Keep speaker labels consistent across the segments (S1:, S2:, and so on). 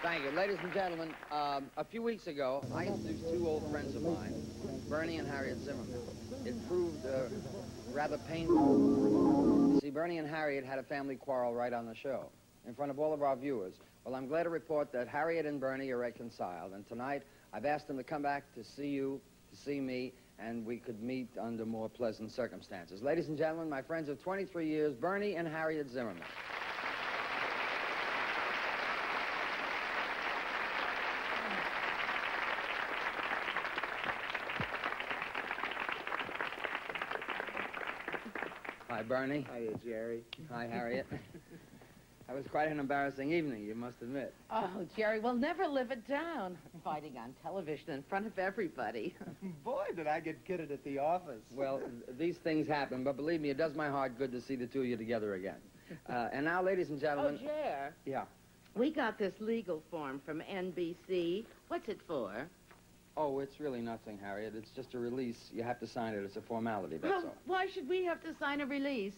S1: Thank you. Ladies and gentlemen, a few weeks ago, I introduced two old friends of mine, Bernie and Harriet Zimmerman. It proved rather painful. You see, Bernie and Harriet had a family quarrel right on the show, in front of all of our viewers. Well, I'm glad to report that Harriet and Bernie are reconciled, and tonight I've asked them to come back to see you, to see me, and we could meet under more pleasant circumstances. Ladies and gentlemen, my friends of 23 years, Bernie and Harriet Zimmerman. Hi, Bernie.
S2: Hiya, Jerry.
S1: Hi, Harriet. That was quite an embarrassing evening, you must admit.
S3: Oh, Jerry, we'll never live it down. Fighting on television in front of everybody.
S2: Boy, did I get kidded at the office.
S1: Well, these things happen, but believe me, it does my heart good to see the two of you together again. And now, ladies and gentlemen...
S3: Oh, Jer.
S1: Yeah.
S3: We got this legal form from NBC. What's it for?
S1: Oh, it's really nothing, Harriet. It's just a release. You have to sign it. It's a formality, that's all.
S3: Why should we have to sign a release?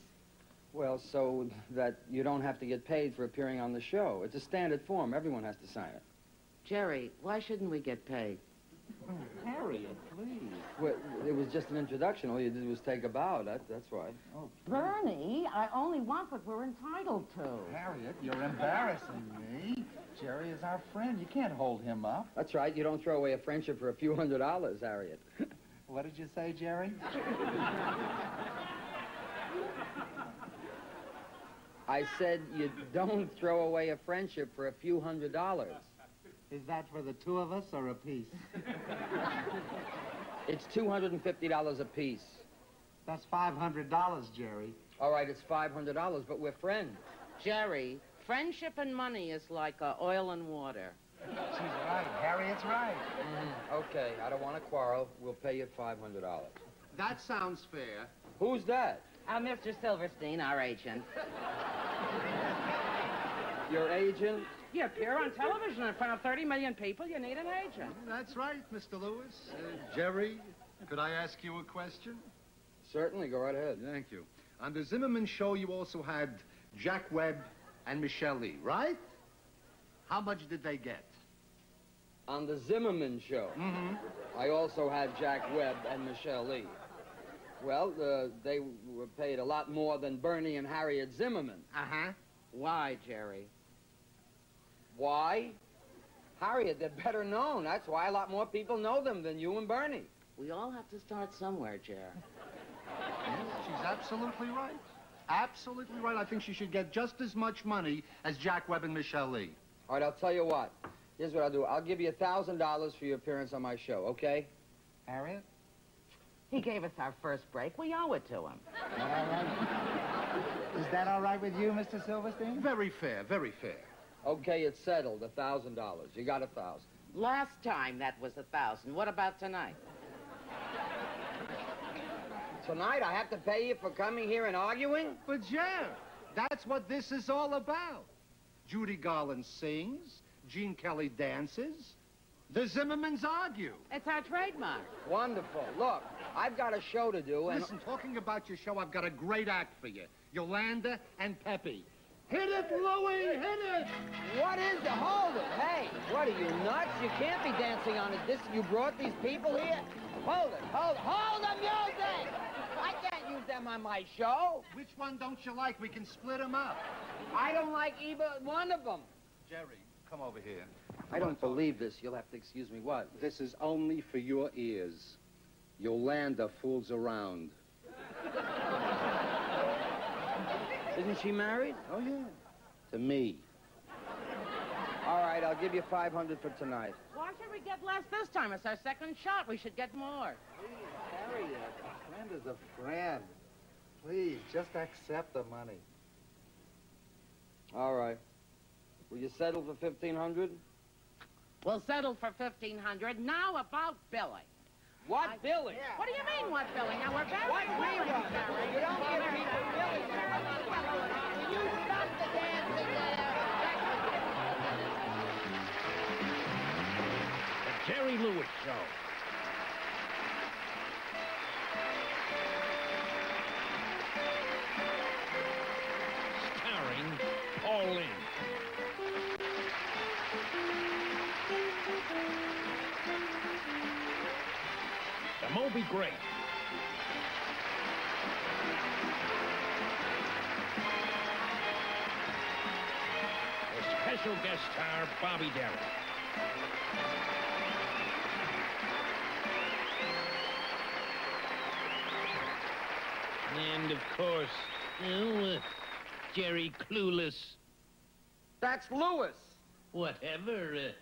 S1: Well, so that you don't have to get paid for appearing on the show. It's a standard form. Everyone has to sign it.
S3: Jerry, why shouldn't we get paid?
S2: Oh, Harriet, please.
S1: Well, it was just an introduction. All you did was take a bow. That's why.
S2: Oh,
S3: Bernie, I only want what we're entitled to.
S2: Harriet, you're embarrassing me. Jerry is our friend. You can't hold him up.
S1: That's right. You don't throw away a friendship for a few $100s, Harriet.
S2: What did you say, Jerry?
S1: I said you don't throw away a friendship for a few $100s.
S2: Is that for the two of us or a piece?
S1: It's $250 a piece.
S2: That's $500, Jerry.
S1: All right, it's $500, but we're friends.
S3: Jerry, friendship and money is like oil and water.
S2: She's right. Harriet's right.
S1: Okay, I don't want to quarrel. We'll pay you $500.
S4: That sounds fair.
S1: Who's that?
S3: Mr. Silverstein, our agent.
S1: Your agent?
S3: You appear on television in front of 30 million people. You need an agent.
S4: That's right, Mr. Lewis. Jerry, could I ask you a question?
S1: Certainly, go right ahead.
S4: Thank you. On the Zimmerman show, you also had Jack Webb and Michelle Lee, right? How much did they get?
S1: On the Zimmerman show, I also had Jack Webb and Michelle Lee. Well, they were paid a lot more than Bernie and Harriet Zimmerman.
S4: Uh-huh.
S3: Why, Jerry?
S1: Why? Harriet, they're better known. That's why a lot more people know them than you and Bernie.
S3: We all have to start somewhere, Jer.
S4: Yes, she's absolutely right. Absolutely right. I think she should get just as much money as Jack Webb and Michelle Lee.
S1: All right, I'll tell you what. Here's what I'll do. I'll give you $1,000 for your appearance on my show, okay?
S2: Harriet?
S3: He gave us our first break. We owe it to him.
S2: All right. Is that all right with you, Mr. Silverstein?
S4: Very fair, very fair.
S1: Okay, it's settled. $1,000. You got 1,000.
S3: Last time that was 1,000. What about tonight?
S1: Tonight I have to pay you for coming here and arguing?
S4: But, Jer, that's what this is all about. Judy Garland sings, Gene Kelly dances, the Zimmermans argue.
S3: It's our trademark.
S1: Wonderful. Look, I've got a show to do, and...
S4: Listen, talking about your show, I've got a great act for you. Yolanda and Peppy. Hit it, Louie! Hit it!
S1: What is it? Hold it. Hey, what are you, nuts? You can't be dancing on it. You brought these people here? Hold it. Hold the music! I can't use them on my show.
S4: Which one don't you like? We can split them up.
S1: I don't like either one of them.
S4: Jerry, come over here.
S1: I don't believe this. You'll have to excuse me. What?
S4: This is only for your ears. Yolanda fools around.
S1: Isn't she married?
S4: Oh, yeah. To me.
S1: All right, I'll give you $500 for tonight.
S3: Why should we get less this time? It's our second shot. We should get more.
S2: Please, Harriet, a friend is a friend. Please, just accept the money.
S1: All right. Will you settle for $1,500?
S3: We'll settle for $1,500. Now about billing.
S1: What billing?
S3: Yeah. What do you mean, what billing? Now, we're very
S1: What
S3: willing,
S1: billing?
S3: Jerry.
S1: You don't give people billing. Will you stop the dancing there?
S5: The Jerry Lewis Show. Starring Paul Lynde. the Moby Grape. The special guest star, Bobby Darin. And, of course, Jerry Clueless.
S1: That's Lewis.
S5: Whatever.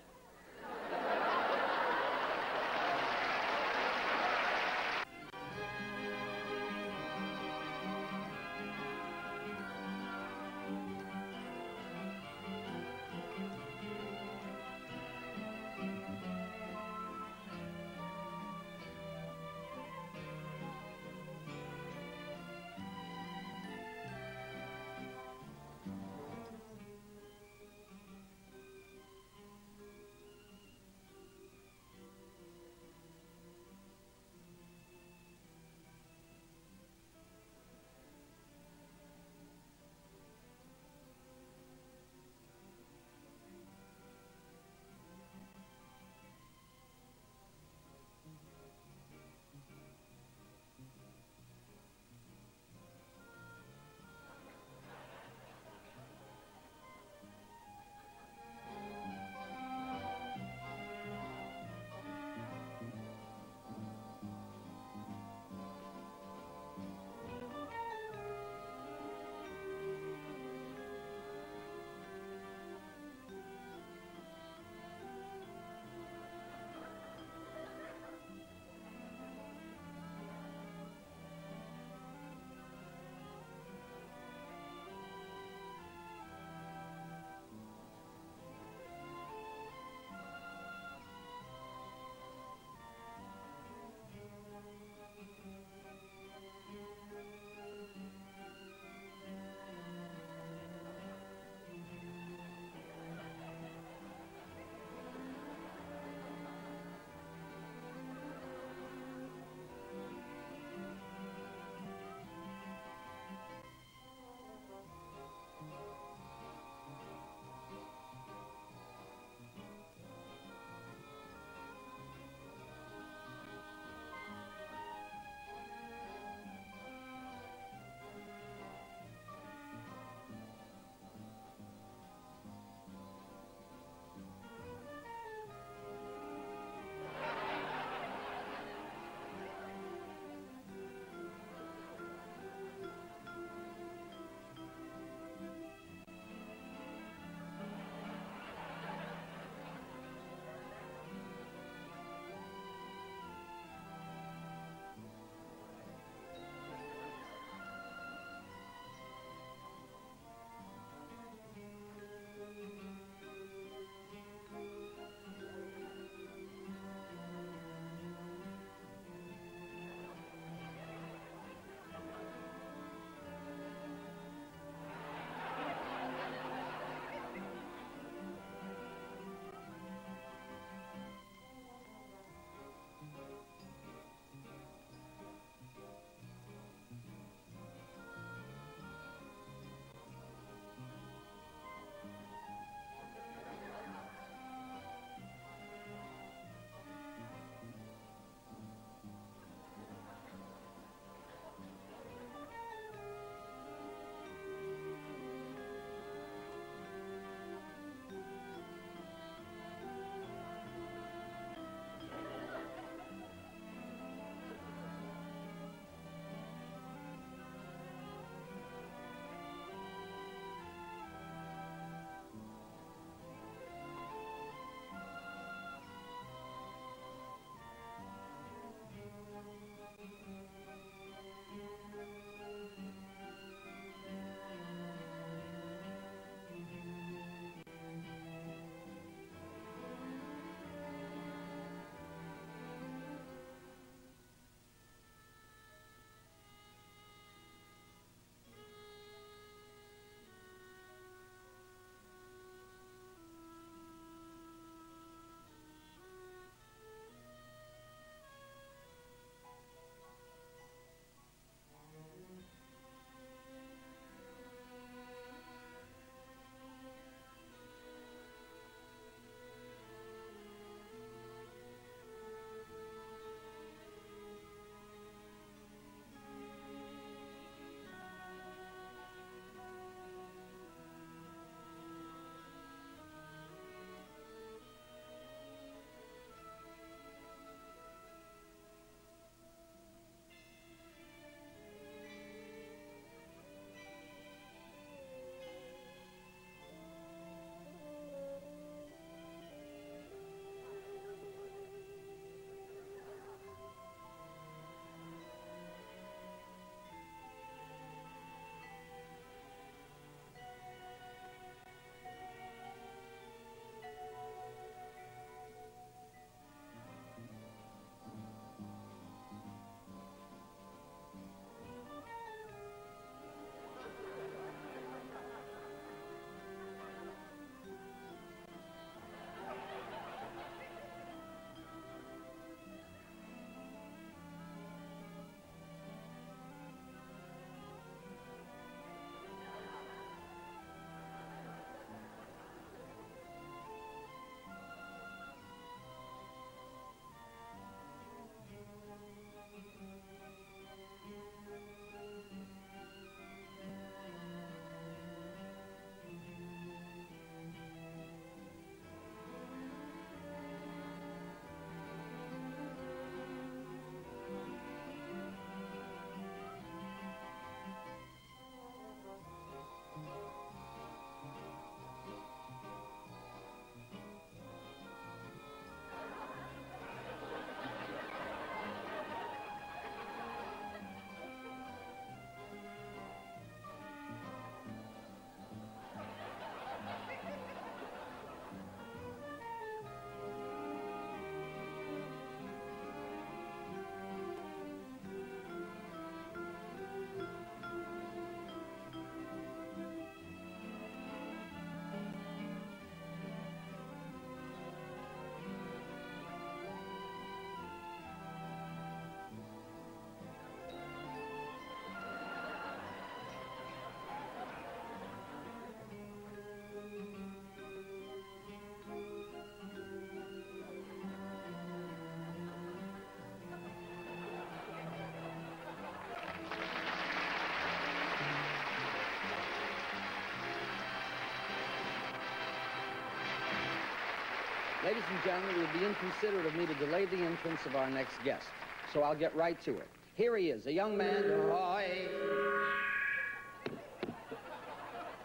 S1: Ladies and gentlemen, it would be inconsiderate of me to delay the entrance of our next guest, so I'll get right to it. Here he is, a young man.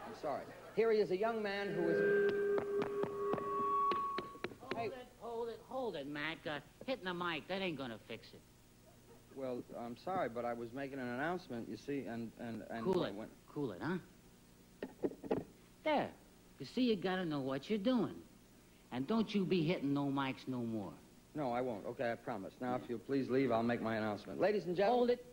S1: I'm sorry. Here he is, a young man who is.
S6: Hold it, Mac. Hitting the mic, that ain't gonna fix it.
S1: Well, I'm sorry, but I was making an announcement, you see, and
S6: Cool it, huh? There. You see, you gotta know what you're doing. And don't you be hitting no mics no more.
S1: No, I won't. Okay, I promise. Now, if you'll please leave, I'll make my announcement. Ladies and gentlemen...
S6: Hold it.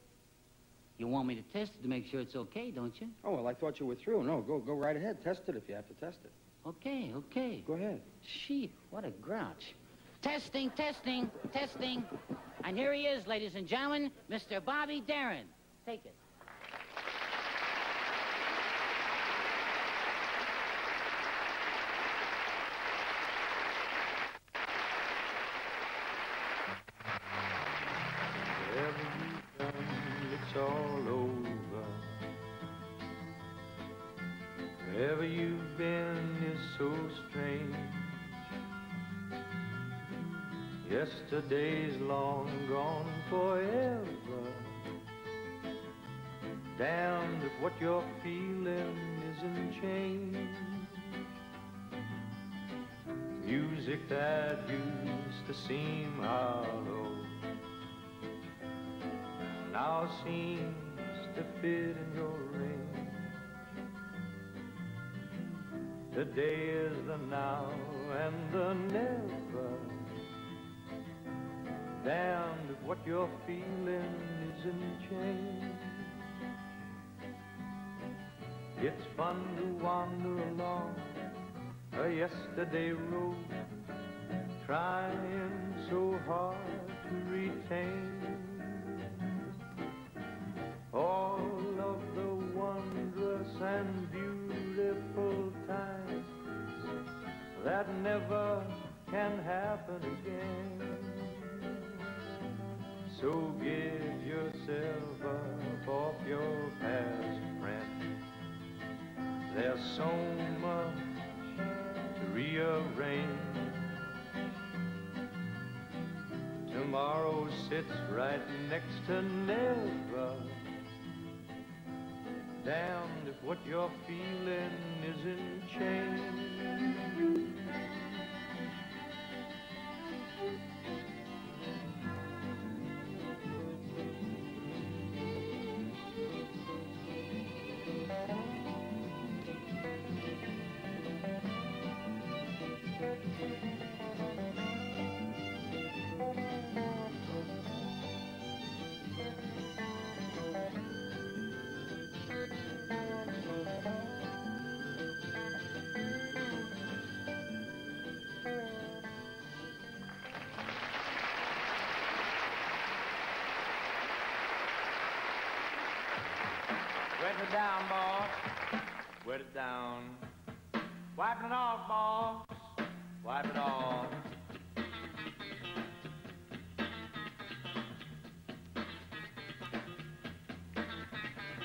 S6: You want me to test it to make sure it's okay, don't you?
S1: Oh, well, I thought you were through. No, go right ahead. Test it if you have to test it.
S6: Okay.
S1: Go ahead.
S6: Gee, what a grouch. Testing. And here he is, ladies and gentlemen, Mr. Bobby Darin. Take it.
S7: Wherever you've done, it's all over. Wherever you've been is so strange. Yesterday's long gone forever. Damned if what you're feeling isn't change. Music that used to seem hollow now seems to fit in your range. The day is the now and the never. Damned if what you're feeling isn't change. It's fun to wander along a yesterday road, trying so hard to retain all of the wondrous and beautiful times that never can happen again. So give yourself up off your past, friend. There's so much to rearrange. Tomorrow sits right next to never. Damned if what you're feeling isn't change.
S8: Wet it down, boss. Wet it down. Wiping it off, boss. Wipe it off.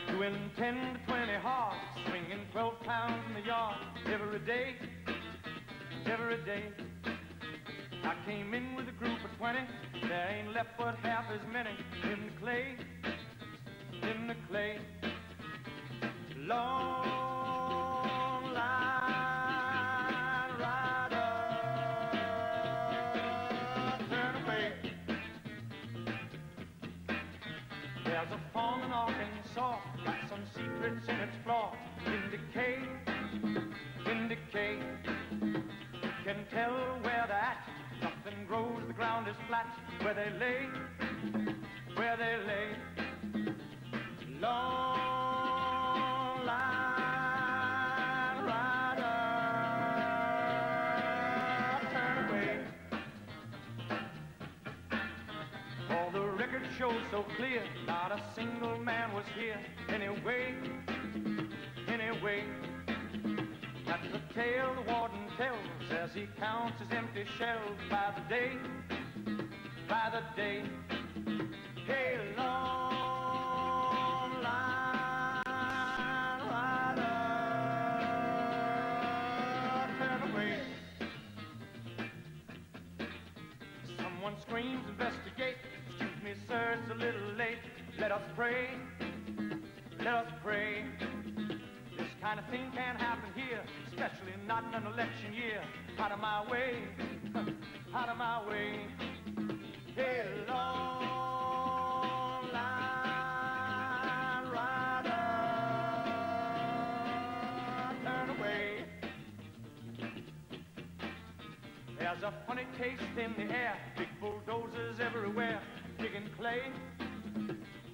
S8: Doing 10 to 20 hogs, swinging 12 pounds in the yard every day, every day. I came in with a group of 20. There ain't left but half as many in the clay, in the clay. Long line rider, turn away. There's a farm in Arkansas, got some secrets in its floor. In decay, in decay. Can tell where they're at. Nothing grows, the ground is flat. Where they lay, where they lay. Long line rider, turn away. All the records show so clear, not a single man was here. Anyway, anyway. That's the tale the warden tells as he counts his empty shelves by the day, by the day. Hey, long line rider, turn away. Someone screams, investigate. Excuse me, sir, it's a little late. Let us pray. Let us pray. This kind of thing can't happen here, especially not in an election year. Out of my way. Out of my way. Hey, long line rider, turn away. There's a funny taste in the air, big bulldozers everywhere, digging clay,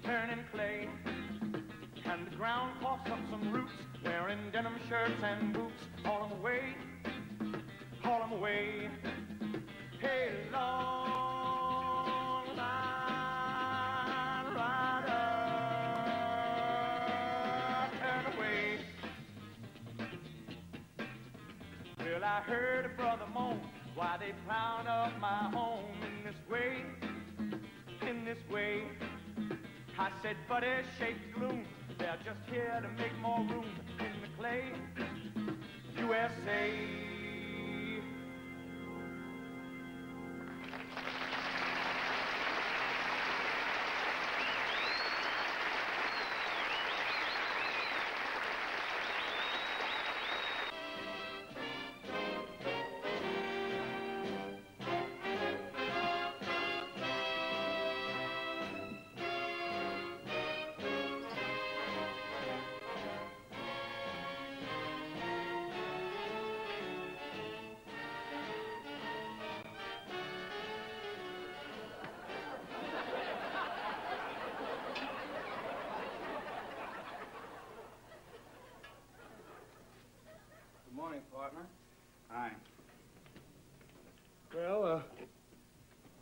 S8: turning clay. And the ground coughs up some roots, wearing denim shirts and boots. Haul 'em away, haul 'em away. Hey, long line rider, turn away. Well, I heard a brother moan, why they plowed up my home in this way, in this way. I said, buddy, shake the gloom. They're just here to make more room in the clay, USA.
S9: Good morning, partner.
S10: Hi. Well,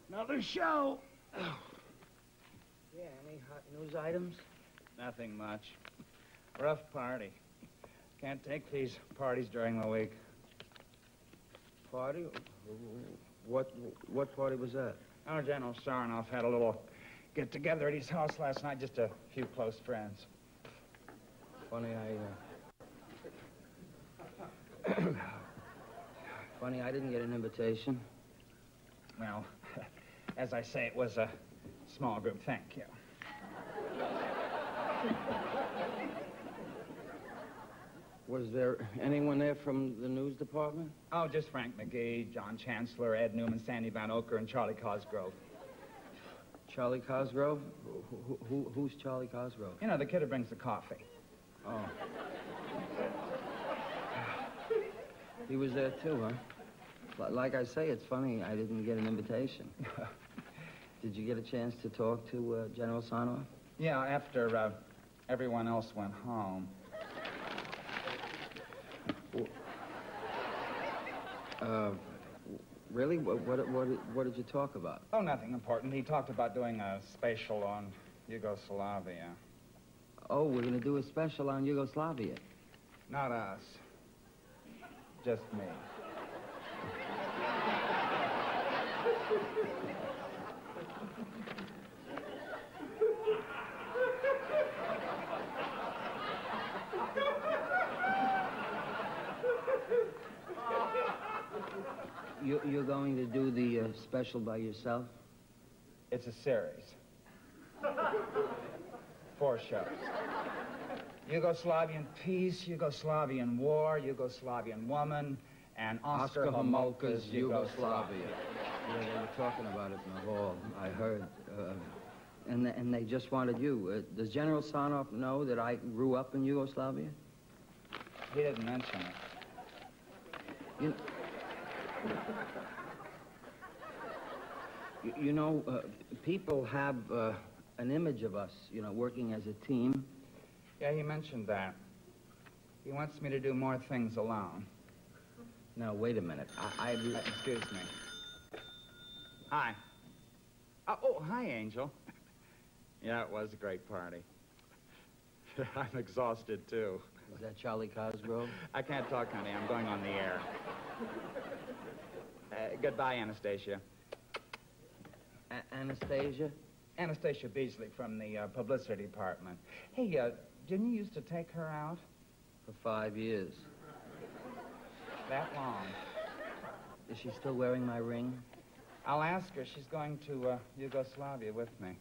S10: another show.
S9: Yeah, any hot news items?
S10: Nothing much. Rough party. Can't take these parties during the week.
S9: Party? What party was that?
S10: Our General Sarnoff had a little get-together at his house last night, just a few close friends.
S9: Funny, Funny, I didn't get an invitation.
S10: Well, as I say, it was a small group. Thank you.
S9: Was there anyone there from the news department?
S10: Oh, just Frank McGee, John Chancellor, Ed Newman, Sandy Van Oker, and Charlie Cosgrove.
S9: Charlie Cosgrove? Who's Charlie Cosgrove?
S10: You know, the kid who brings the coffee.
S9: Oh. He was there too, huh? Like I say, it's funny, I didn't get an invitation. Did you get a chance to talk to General Sarnoff?
S10: Yeah, after everyone else went home.
S9: Really? What did you talk about?
S10: Oh, nothing important. He talked about doing a special on Yugoslavia.
S9: Oh, we're going to do a special on Yugoslavia.
S10: Not us. Just me.
S9: You're going to do the special by yourself?
S10: It's a series. 4 shows. Yugoslavian peace, Yugoslavian war, Yugoslavian woman, and Oscar Homolka's Yugoslavia.
S9: Yeah, they were talking about it in the hall. I heard. And they just wanted you. Does General Sarnoff know that I grew up in Yugoslavia?
S10: He didn't mention it.
S9: You know, people have an image of us, you know, working as a team.
S10: Yeah, he mentioned that. He wants me to do more things alone.
S9: Now, wait a minute.
S10: Excuse me. Hi. Oh, hi, Angel. Yeah, it was a great party. I'm exhausted, too.
S9: Is that Charlie Cosgrove?
S10: I can't talk, honey. I'm going on the air. Goodbye, Anastasia.
S9: Anastasia?
S10: Anastasia Beasley from the publicity department. Hey, didn't you used to take her out?
S9: For 5 years.
S10: That long?
S9: Is she still wearing my ring?
S10: I'll ask her. She's going to Yugoslavia with me.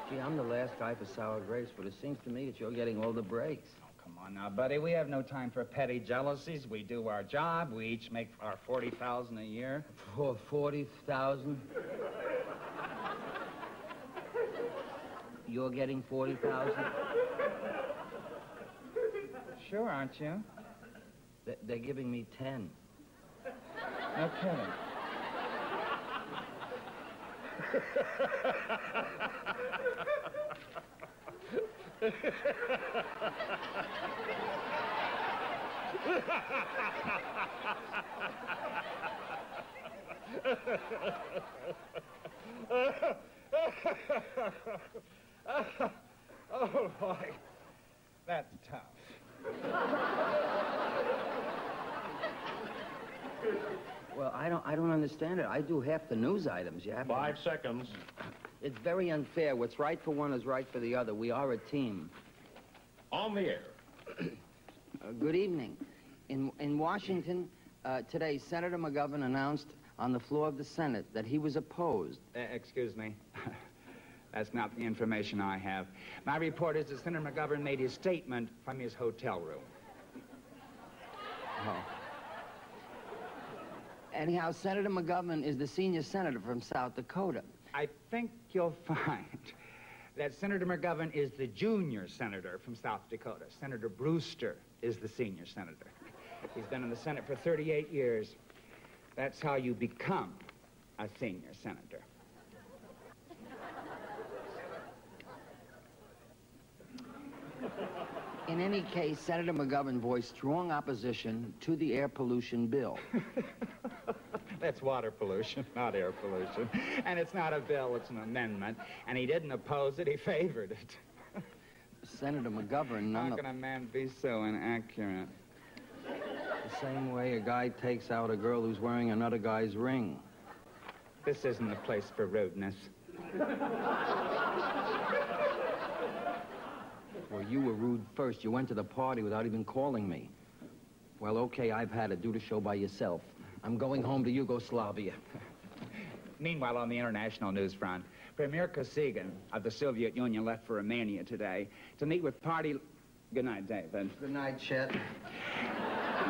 S9: Gee, I'm the last guy for sour grapes, but it seems to me that you're getting all the breaks.
S10: Oh, come on now, buddy. We have no time for petty jealousies. We do our job. We each make our $40,000 a year.
S9: For 40,000? You're getting 40,000?
S10: Sure, aren't you?
S9: They're giving me 10.
S10: No kidding. Oh, boy. That's tough.
S9: Well, I don't understand it. I do half the news items. You have
S5: 5 seconds.
S9: It's very unfair. What's right for one is right for the other. We are a team.
S5: On the air.
S9: Good evening. In Washington, today, Senator McGovern announced on the floor of the Senate that he was opposed.
S10: Excuse me. That's not the information I have. My report is that Senator McGovern made his statement from his hotel room.
S9: Oh. Anyhow, Senator McGovern is the senior senator from South Dakota.
S10: I think you'll find that Senator McGovern is the junior senator from South Dakota. Senator Brewster is the senior senator. He's been in the Senate for 38 years. That's how you become a senior senator.
S9: In any case, Senator McGovern voiced strong opposition to the air pollution bill.
S10: That's water pollution, not air pollution. And it's not a bill, it's an amendment. And he didn't oppose it, he favored it.
S9: Senator McGovern...
S10: How can a man be so inaccurate?
S9: The same way a guy takes out a girl who's wearing another guy's ring.
S10: This isn't the place for rudeness.
S9: Well, you were rude first. You went to the party without even calling me. Well, okay, I've had it. Do the show by yourself. I'm going home to Yugoslavia.
S10: Meanwhile, on the international news front, Premier Kosygin of the Soviet Union left for Romania today to meet with party... Good night, David.
S9: Good night, Chet.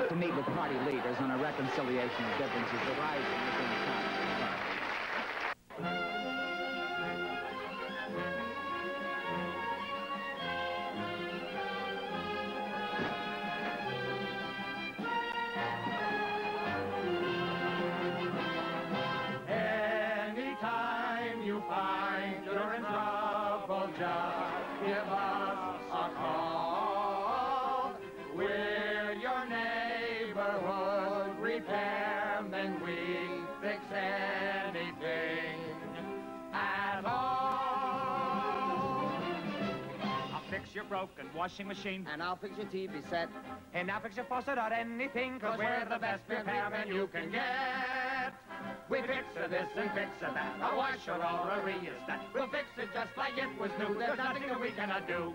S10: To meet with party leaders on a reconciliation of differences arising within the country.
S8: Your broken washing machine.
S1: And I'll fix your TV set.
S8: And I'll fix your faucet or anything, cause we're the best repairmen you can get. We fix this and fix that. A washer or a rheostat. We'll fix it just like it was new. There's nothing that we cannot do.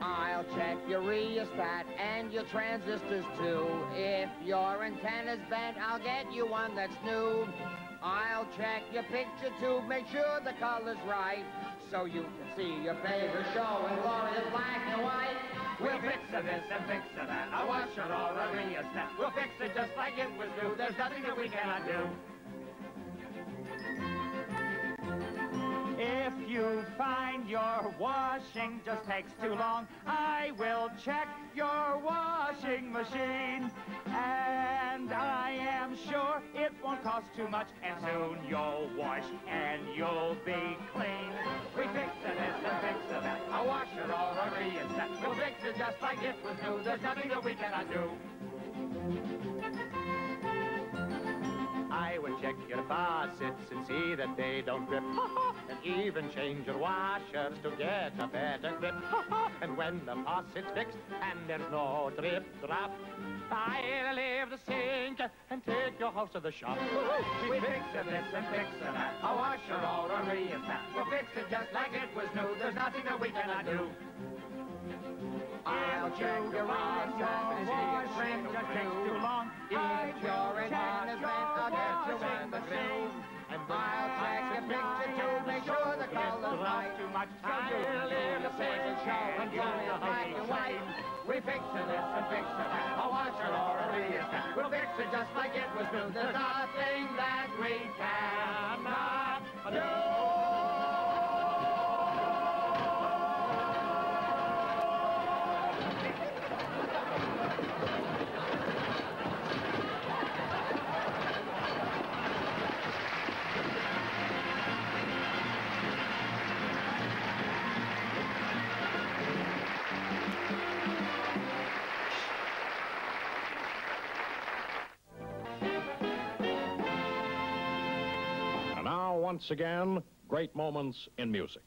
S1: I'll check your rheostat and your transistors too. If your antenna's bent, I'll get you one that's new. I'll check your picture tube, make sure the color's right, so you can see your favorite show in glorious black and white.
S8: We'll fix this and fix that. A washer or a rheostat. We'll fix it just like it was new. There's nothing that we cannot do. If you find your washing just takes too long, I will check your washing machine. And I am sure it won't cost too much, and soon you'll wash and you'll be clean. We fix this and fix that, a washer or a rheostat. We'll fix it just like it was new. There's nothing that we cannot do. I will check your faucets and see that they don't drip. And even change your washers to get a better grip. And when the faucet's fixed and there's no drip drop, I'll leave the sink and take your house to the shop. We fix this and fix that, a washer or a rheostat. We'll fix it just like it was new. There's nothing that we cannot do. I'll check your washing it takes too long.
S1: If you're in management, I'll get you in the groove. And I'll take a picture to make sure the color's right.
S8: Too much
S1: I'll live the picture show and do it black and white. We fix it this and fix it that. I'll watch it or we'll fix it just like it was new. There's nothing that we cannot do.
S5: Once again, great moments in music.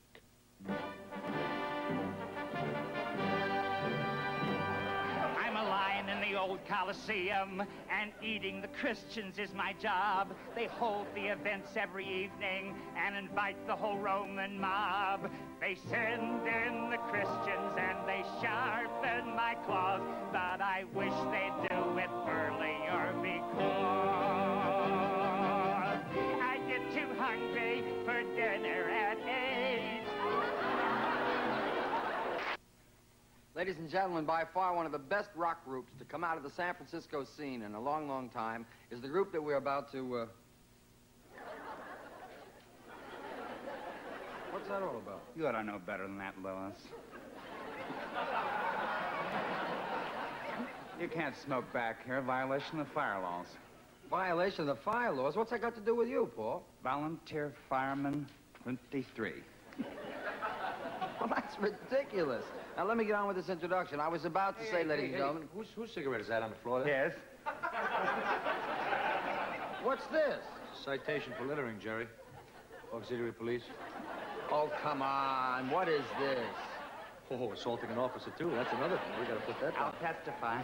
S11: I'm a lion in the old Coliseum, and eating the Christians is my job. They hold the events every evening and invite the whole Roman mob. They send in the Christians and they sharpen my claws, but I wish they'd do it earlier because too hungry for dinner at 8.
S1: Ladies and gentlemen, by far one of the best rock groups to come out of the San Francisco scene in a long, long time is the group that we're about to, What's that all about?
S10: You ought to know better than that, Louis. You can't smoke back here. Violation of fire laws.
S1: Violation of the fire laws? What's that got to do with you, Paul?
S10: Volunteer Fireman 23.
S1: Well, that's ridiculous. Now, let me get on with this introduction. I was about to say, ladies and gentlemen...
S2: Whose cigarette is that on the floor there?
S10: Yes?
S1: What's this?
S2: Citation for littering, Jerry. Auxiliary police.
S1: Oh, come on. What is this?
S2: Oh, assaulting an officer, too. That's another thing. We gotta put that down.
S10: I'll testify.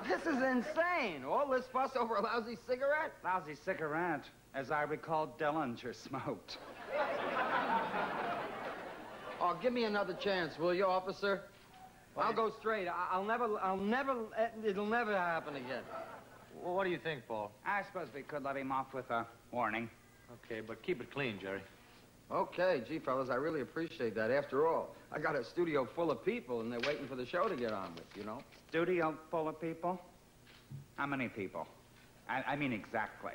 S1: This is insane. All this fuss over a lousy cigarette?
S10: Lousy cigarette. As I recall, Dillinger smoked.
S1: Oh, give me another chance, will you, officer? I'll go straight. It'll never happen again.
S2: Well, what do you think, Paul?
S10: I suppose we could let him off with a warning.
S2: Okay, but keep it clean, Jerry.
S1: Okay, gee, fellas, I really appreciate that. After all, I got a studio full of people, and they're waiting for the show to get on with, you know?
S10: Studio full of people? How many people? I mean exactly.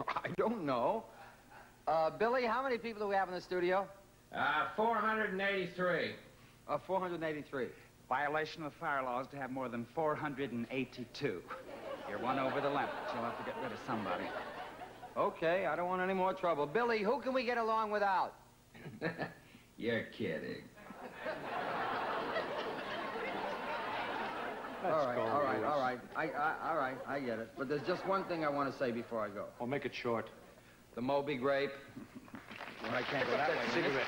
S1: I don't know. Billy, how many people do we have in the studio?
S9: 483.
S1: 483.
S10: Violation of fire laws to have more than 482. You're one over the limit. You'll have to get rid of somebody.
S1: Okay, I don't want any more trouble. Billy, who can we get along without?
S9: You're kidding.
S1: All right. I get it. But there's just one thing I want to say before I go.
S2: Well, make it short.
S1: The Moby Grape. Well, I can't go that way.
S2: Cigarette.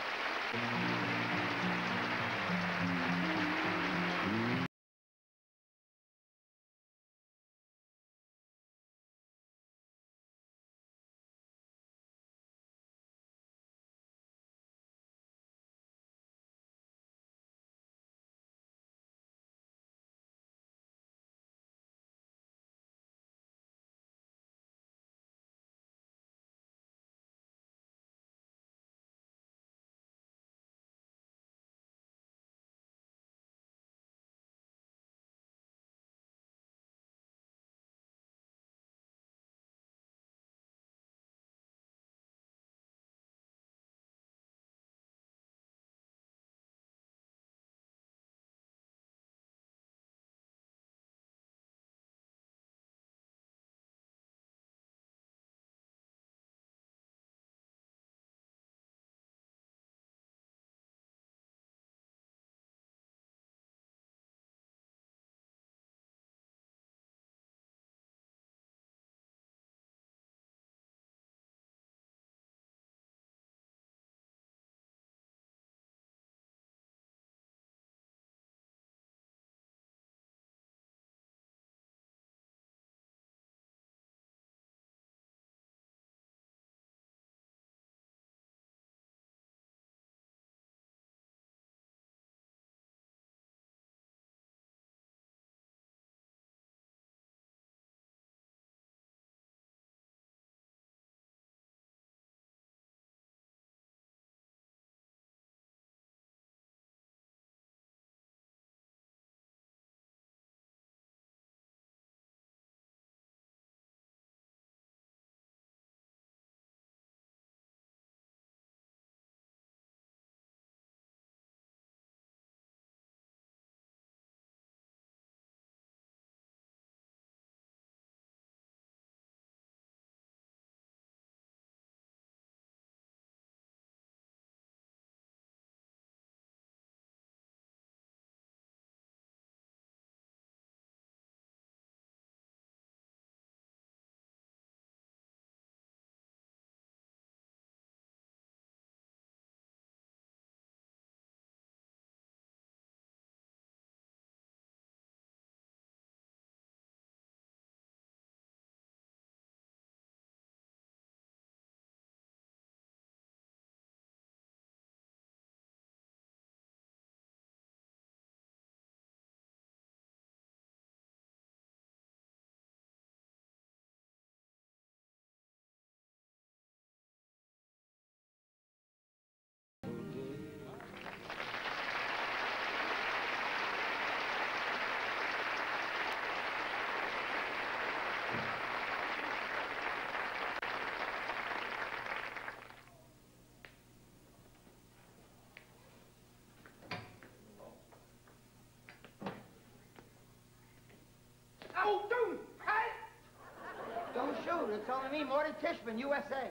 S1: it's only me, Morty Tishman, USA.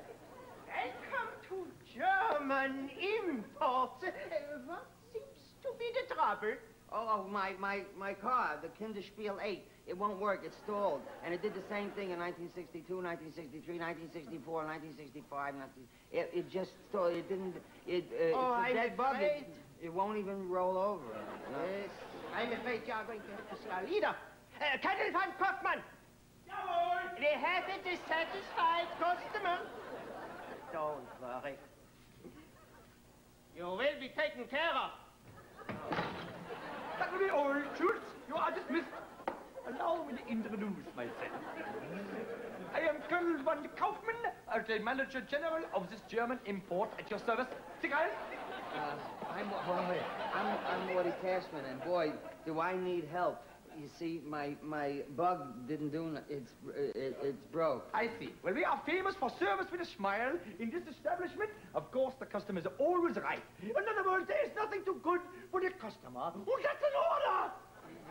S12: Welcome to German imports. What seems to be the trouble?
S1: Oh, my car, the Kinderspiel 8. It won't work. It's stalled. And it did the same thing in 1962, 1963, 1964, 1965. It just stalled. It didn't... It's a dead bug. It won't even roll over. No.
S12: Yes, I'm afraid you're going to have to see our leader. Colonel von Kaufmann. We have a dissatisfied customer. Don't worry. You will be taken care of.
S8: That will be all, Schultz. You are dismissed. Allow me to introduce myself. I am Colonel von Kaufmann, as the Manager General of this German import at your service. Sigal?
S1: I'm Morty Cashman, and boy, do I need help. You see, my bug didn't do it's broke.
S8: I see. Well, we are famous for service with a smile. In this establishment, of course, the customers are always right. In other words, there is nothing too good for the customer who gets an order.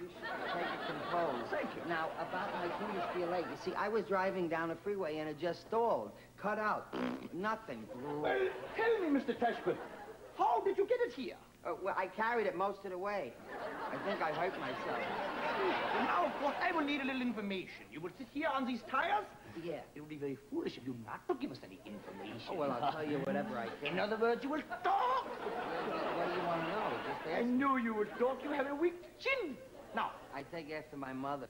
S1: You should take it composed.
S8: Thank you.
S1: Now, about my Kinderspiel 8, you see, I was driving down a freeway and it just stalled. Cut out. Nothing.
S8: Well, tell me, Mr. Tashbert, how did you get it here?
S1: Well, I carried it most of the way. I think I hurt myself.
S8: Well, now, of course, I will need a little information. You will sit here on these tires?
S1: Yeah.
S8: It would be very foolish of you not to give us any information.
S1: Oh, well, I'll tell you whatever I can.
S8: In other words, you will talk.
S1: What do you want to know? Just ask.
S8: I knew you would talk. You have a weak chin. Now,
S1: I take after my mother.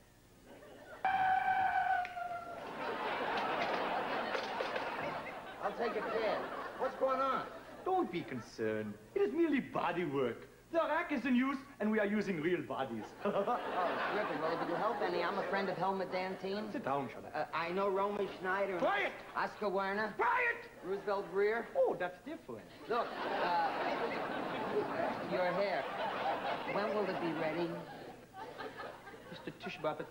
S1: I'll take a cab. What's going on?
S8: don't be concerned. It is merely body work. The rack is in use, and we are using real bodies.
S1: Oh, terrific. Well, if it'll help any, I'm a friend of Helmut Dantine.
S8: Sit down, Shudder.
S1: I know Romy Schneider.
S8: Quiet!
S1: Oscar Werner.
S8: Quiet!
S1: Roosevelt Greer.
S8: Oh, that's different.
S1: Look, your hair. When will it be ready?
S8: Mr. Tischbabbit,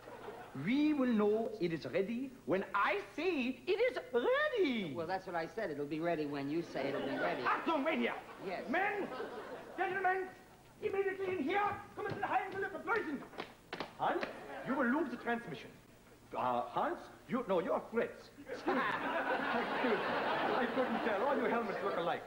S8: we will know it is ready when I say it is ready.
S1: Well, that's what I said. It'll be ready when you say it'll be ready.
S8: Achtung, wait here.
S1: Yes.
S8: Men, gentlemen, immediately in here, come into the Heimel of the person. Hans, you will lose the transmission. Hans, you're Fritz. Excuse me. I couldn't tell. All your helmets look alike.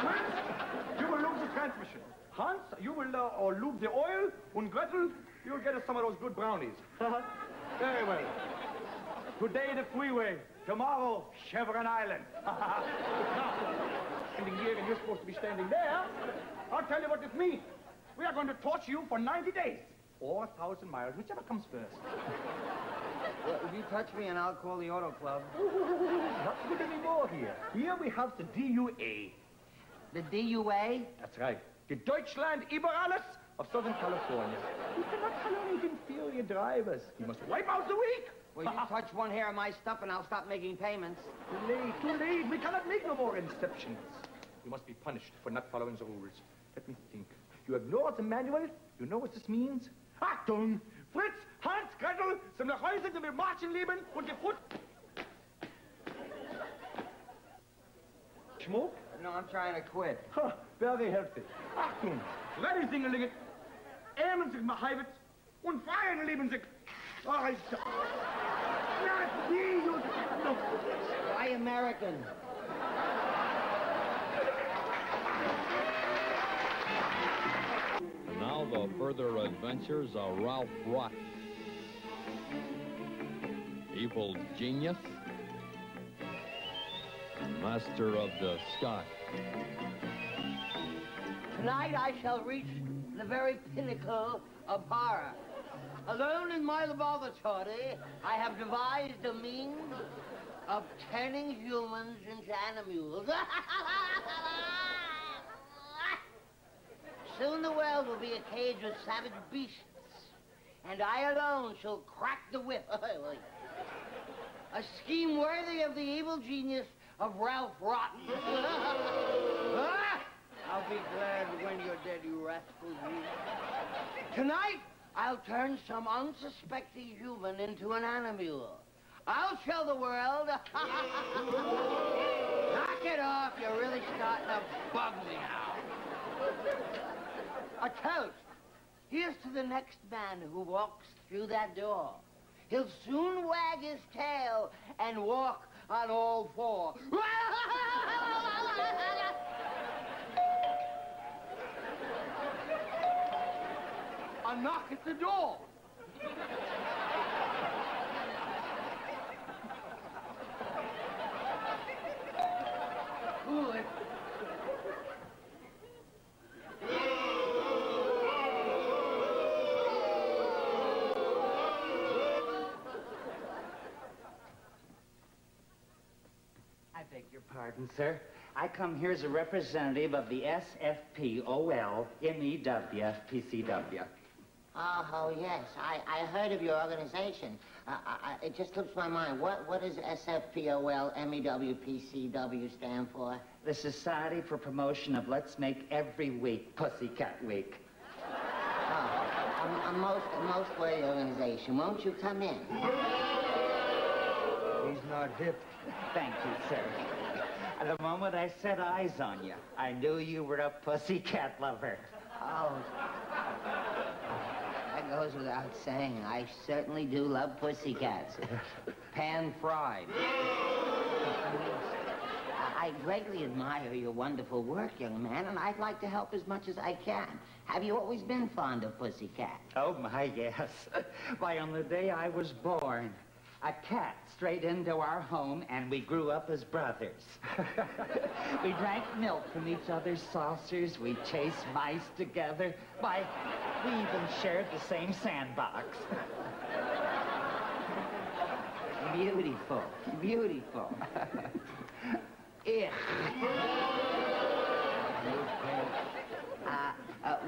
S8: Fritz, you will lose the transmission. Hans, you will lube the oil, and Gretel, you'll get us some of those good brownies. Very well. Today the freeway, tomorrow Chevron Island. Now, standing here and you're supposed to be standing there, I'll tell you what this means. We are going to torture you for 90 days. 4,000 miles, whichever comes first.
S1: Well, if you touch me, and I'll call the auto club.
S8: Not good anymore here. Here we have the DUA.
S1: The DUA?
S8: That's right. The Deutschland über alles of Southern California. You cannot tolerate inferior drivers. You must wipe out the weak.
S1: Well, you touch one hair of my stuff, and I'll stop making payments.
S8: Too late. We cannot make no more inceptions. You must be punished for not following the rules. Let me think. You ignored the manual. You know what this means? Achtung! Fritz, Hans, Gretel, zum nach Hause, zum Marchen leben und die Foot. Smoke?
S1: No, I'm trying to quit.
S8: Huh, very healthy. Achtung! Ready, Singelinge. Ämen sich mal halbet und feiern leben sich. Oh, not me, you...
S1: Why American?
S13: Now the further adventures of Ralph Rotten, evil genius, master of the sky.
S1: Tonight I shall reach the very pinnacle of horror. Alone in my laboratory, I have devised a means of turning humans into animals. Soon the world will be a cage of savage beasts, and I alone shall crack the whip. A scheme worthy of the evil genius of Ralph Rotten. I'll be glad when you're dead, you rascal. Tonight, I'll turn some unsuspecting human into an animal. I'll show the world. Knock it off. You're really starting to bug me now. A toast. Here's to the next man who walks through that door.
S12: He'll soon wag his tail and walk on all four.
S1: A knock at the door. Cool it.
S11: I beg your pardon, sir. I come here as a representative of the SFPOL MEW PCW.
S12: Oh, yes. I heard of your organization. It just slips my mind. What does SFPOL MEW PCW stand for?
S11: The Society for Promotion of Let's Make Every Week Pussycat Week.
S12: Oh, a most worthy organization. Won't you come in?
S1: He's not hip.
S11: Thank you, sir. The moment I set eyes on you, I knew you were a pussycat lover.
S12: Oh. That goes without saying. I certainly do love pussycats.
S1: Pan-fried.
S12: I greatly admire your wonderful work, young man, and I'd like to help as much as I can. Have you always been fond of pussycat?
S11: Oh, my, yes. Why, on the day I was born, a cat strayed into our home, and we grew up as brothers. We drank milk from each other's saucers. We chased mice together. Why, we even shared the same sandbox.
S12: Beautiful. Beautiful.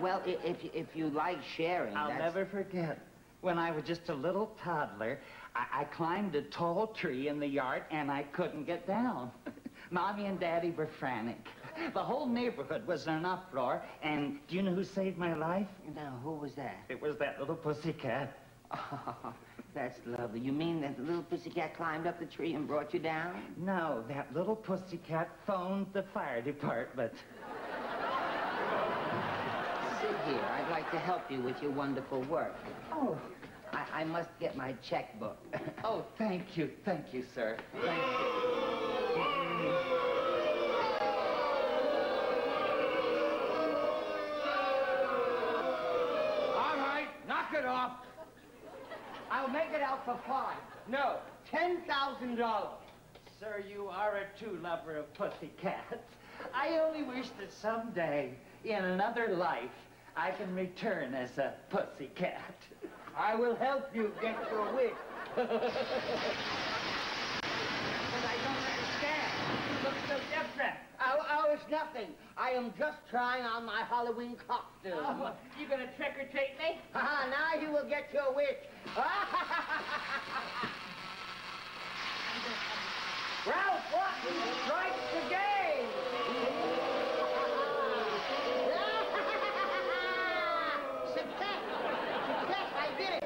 S12: Well, if you like sharing,
S11: I'll never forget. When I was just a little toddler, I climbed a tall tree in the yard, and I couldn't get down. Mommy and Daddy were frantic. The whole neighborhood was in an uproar, and do you know who saved my life?
S12: No, who was that?
S11: It was that little pussycat.
S12: Oh, that's lovely. You mean that the little pussycat climbed up the tree and brought you down?
S11: No, that little pussycat phoned the fire department.
S12: Sit here. I'd like to help you with your wonderful work.
S11: Oh.
S12: I must get my checkbook.
S11: Oh, thank you, sir. Thank you.
S1: All right, knock it off.
S12: I'll make it out for 5. No, $10,000.
S11: Sir, you are a true lover of pussycats. I only wish that someday, in another life, I can return as a pussycat.
S1: I will help you get your wish.
S12: But I don't understand. You look so different. Oh, it's nothing. I am just trying on my Halloween costume.
S11: Oh, you gonna trick or treat me?
S12: Now you will get your wish. Ralph, what? Strikes again. Success. Success, I did it.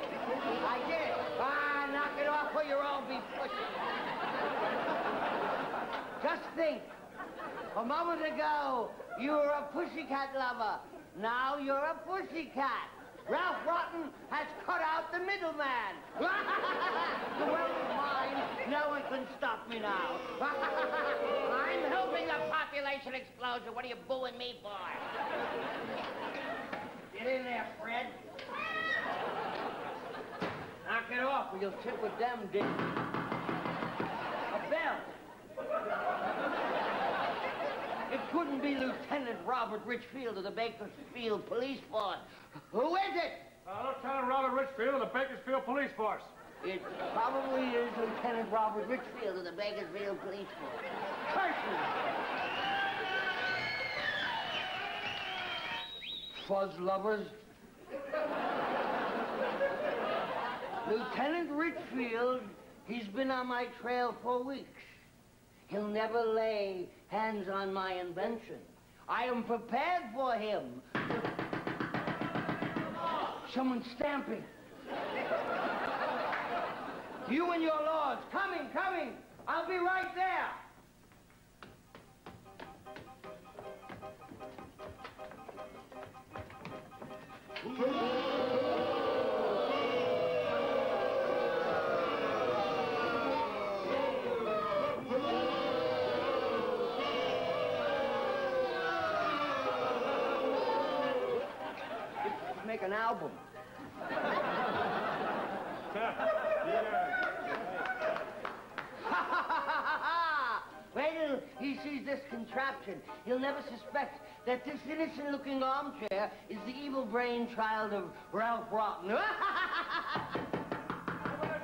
S12: I did it. Knock it off or you'll all be pushing. Just think. A moment ago, you were a pussycat lover. Now you're a pussycat. Ralph Rotten has cut out the middleman. The world is mine. No one can stop me now. I'm helping the population explosion. What are you booing me for? Get in there, Fred. Knock it off or you'll sit with them, Dick. A bell. It couldn't be Lieutenant Robert Richfield of the Bakersfield Police Force. Who is it?
S5: Lieutenant Robert Richfield of the Bakersfield Police Force.
S12: It probably is Lieutenant Robert Richfield of the Bakersfield Police Force. Curses! Fuzz lovers. Lieutenant Richfield, he's been on my trail for weeks. He'll never lay hands on my invention. I am prepared for him. Someone's stamping. You and your lords, coming. I'll be right there. make an album. Wait till he sees this contraption. He'll never suspect that this innocent-looking armchair is the evil brainchild of Ralph Rotten.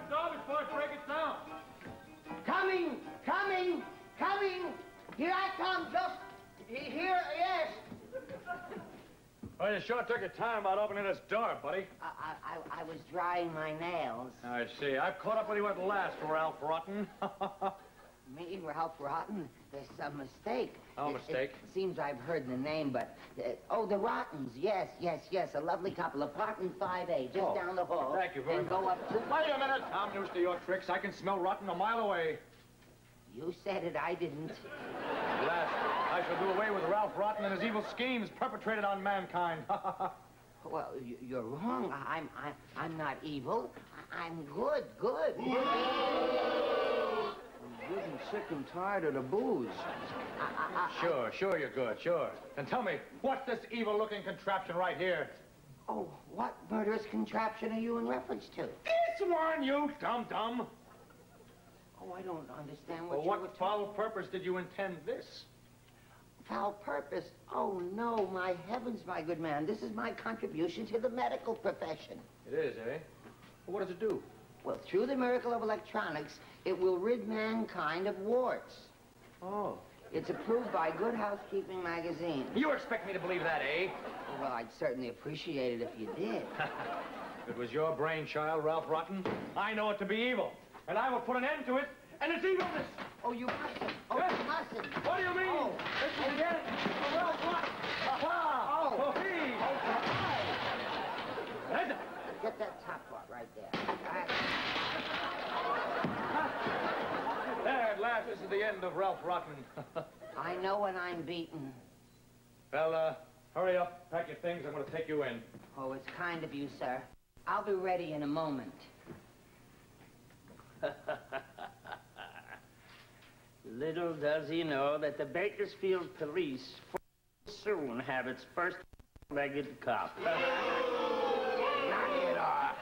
S8: Stop it before I break it down.
S12: Coming! Here I come, just here, yes.
S8: Well, you sure took your time about opening this door, buddy.
S12: I was drying my nails.
S8: I see. I've caught up with you at last, Ralph Rotten.
S12: Me, Ralph Rotten? There's some mistake.
S8: Oh, mistake?
S12: It seems I've heard the name, but... oh, the Rottens. Yes. A lovely couple. Apartment 5A, just down the hall.
S8: Thank you very much.
S12: And go up to...
S8: Wait a minute. I'm used to your tricks. I can smell rotten a mile away.
S12: You said it, I didn't.
S8: At last, I shall do away with Ralph Rotten and his evil schemes perpetrated on mankind.
S12: Well, you're wrong. I'm not evil. I'm good. I'm good and sick and tired of the booze.
S8: Sure, you're good, sure. Then tell me, what's this evil-looking contraption right here?
S12: Oh, what murderous contraption are you in reference to?
S8: This one, you dum-dum.
S12: Oh, I don't understand what
S8: Well, what foul purpose did you intend this?
S12: Foul purpose? Oh, no, my heavens, my good man. This is my contribution to the medical profession.
S8: It is, eh? Well, what does it do?
S12: Well, through the miracle of electronics, it will rid mankind of warts.
S8: Oh.
S12: It's approved by Good Housekeeping magazine.
S8: You expect me to believe that, eh?
S12: Well, I'd certainly appreciate it if you did.
S8: If it was your brainchild, Ralph Rotten, I know it to be evil. And I will put an end to it, and it's evilness.
S12: Oh, you mustn't. Oh, you mustn't.
S8: What do you mean?
S12: Oh.
S8: This is the end of Ralph Rotten. Aha!
S12: Oh.
S8: Hey!
S12: Get that top part right there.
S8: There, at last, this is the end of Ralph Rotten.
S12: I know when I'm beaten.
S8: Well, hurry up, pack your things. I'm going to take you in.
S12: Oh, it's kind of you, sir. I'll be ready in a moment.
S11: Little does he know that the Bakersfield police will soon have its first legged cop. Knock it off.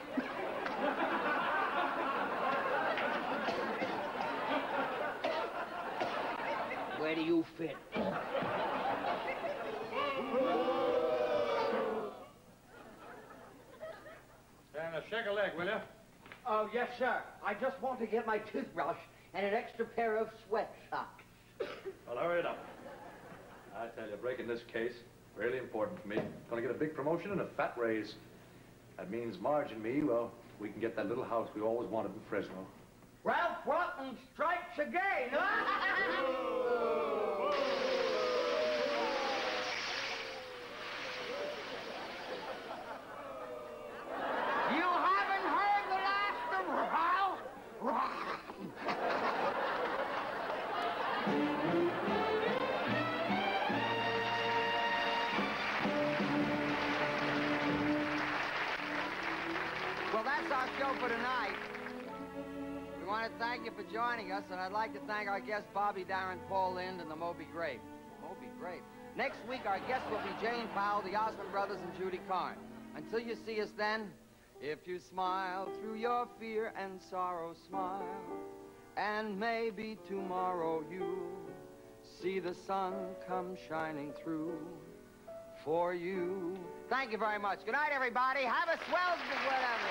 S12: Where do you fit?
S8: And shake a leg, will you?
S12: Oh, yes, sir. I just want to get my toothbrush and an extra pair of sweat socks.
S8: Well, hurry it up. I tell you, breaking this case, really important for me. Gonna get a big promotion and a fat raise. That means Marge and me, well, we can get that little house we always wanted in Fresno.
S12: Ralph Rotten strikes again. You haven't heard the last of Ralph Rotten.
S1: Well, that's our show for tonight. We want to thank you for joining us, and I'd like to thank our guests, Bobby, Darin, Paul Lynde, and the Moby Grape. Moby Grape. Next week, our guests will be Jane Powell, the Osmond Brothers, and Judy Carn. Until you see us then, if you smile through your fear and sorrow, smile, and maybe tomorrow you'll see the sun come shining through for you. Thank you very much. Good night, everybody. Have a swell whatever.